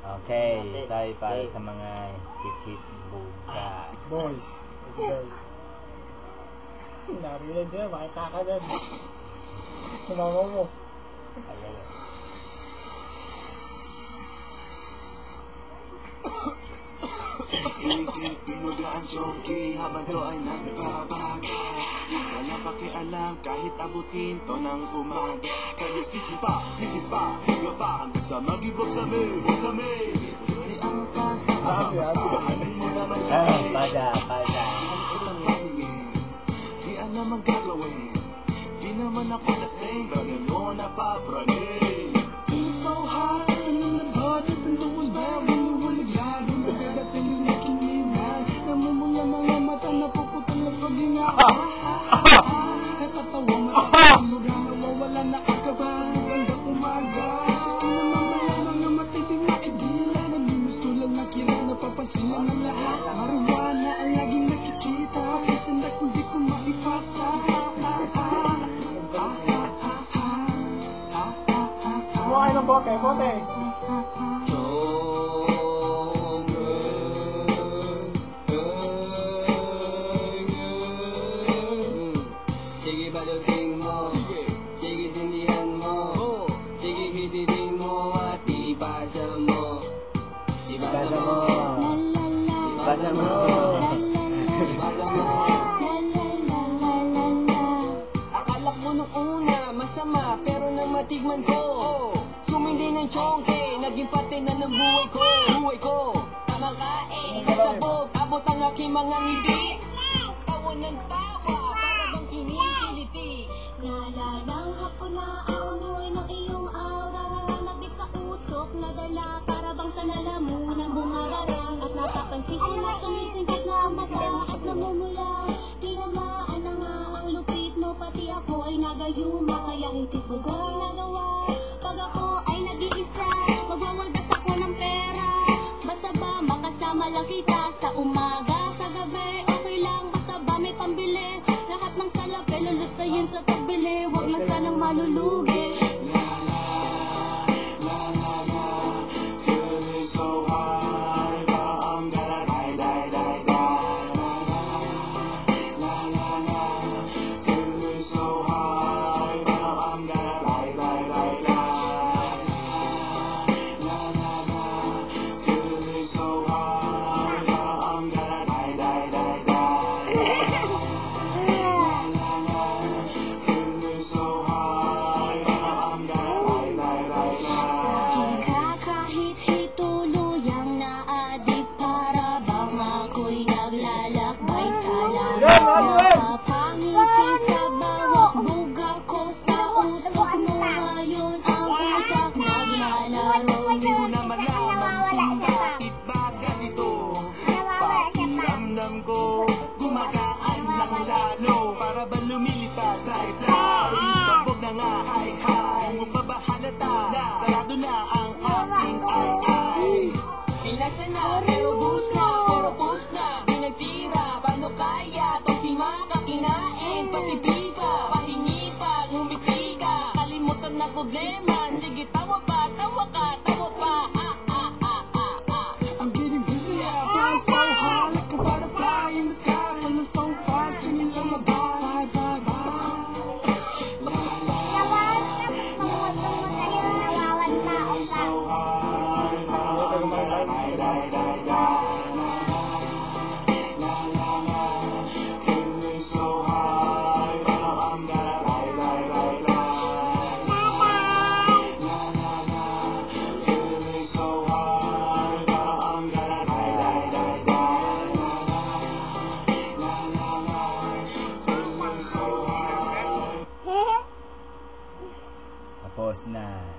Okay, tayo para sa mga hit-hit buga. Boys. Boys. Narinig niya, makita ka dyan. Sumama mo. Ayan. Binugaan chonky habang to ay nagbabaga. Wala pakialam kahit abutin to ng umaga. Kaya sige pa, higa pa hanggang sa mag-ibog sa may. Ituloy ang pasama, basahan mo naman yan. Pada. Ang ilang maningin, di alam ang gagawin. Di naman ako lasing, bagay mo napapraning. Feeling so high, feeling the body, the was bad when you were naglago. Everything is making me mad. Namumula mga mata na puputol na pag-ingawa. Natatawa mata, mura nawawala na kagawa. Magandang umaga, gusto naman wala mga matitim na idila. Nagmimistulan na kira, napapansilan ng lahat. Marijuana ang laging nakikita, pasensya na kung di ko maipasa. Kumuha kayo ng bote. Sige balutin mo, sige sindihan mo, sige hititin mo at ipasa mo. Akala mo nung una masama pero nang matigman ko, sumindi ng chongke, naging parte na ng buhay ko. Tamang kain, sabog, abot ang aking mga ngiti. Tawa ng tawa, para bang kinikiliti. Nalalang hapon na amoy ng iyong aura. Nananabik sa usok na dala, para bang sa lalamunan bumarara. At napapansin ko na sumisingkit na ang mata at namumula. Tinamaan na nga ang lupit mo, pati ako ay nagayuma. Kaya hitik mo ko nagawa. Pag ako ay nag-iisa, magwawagas ako ng pera. Basta ba makasama lang kita sa umaga, sa gabi, okay lang. Basta ba may pambili, lahat ng salapi lulustayin sa pagbili. Huwag lang sanang malulugi. Feeling so high, but I'm gonna die. Feeling so high, but I'm gonna die. Feeling so high, but I'm gonna die. Feeling so high, but I'm gonna die. Kahit tuluyang naadik, para bang ako'y naglalakbay sa langit. Napapangiti sa bawat buga ko, sa usok mo ngayon ang utak naglalaro. Hindi ko na malaman kung bakit ba ganito. Pakiramdam ko gumagaan ng lalo, para ba lumilipad fly. Sabog na nga high. Kung pa ba halata, sarado na ang aking ay. Pinasa na, pero pus na, di nagtira. Paano kaya to si Maka kinain? Pati pipa, pahingi pa, ngumiti ka. Kalimutan na problema, sige tawa pa. I'm getting busy, I fly so high like a butterfly in the sky. Feeling so fine, singing lullaby. Feeling so high, but I'm gonna die. Feeling so high, but I'm gonna die. Feeling so high, but I'm gonna die. Feeling so high. Tapos na.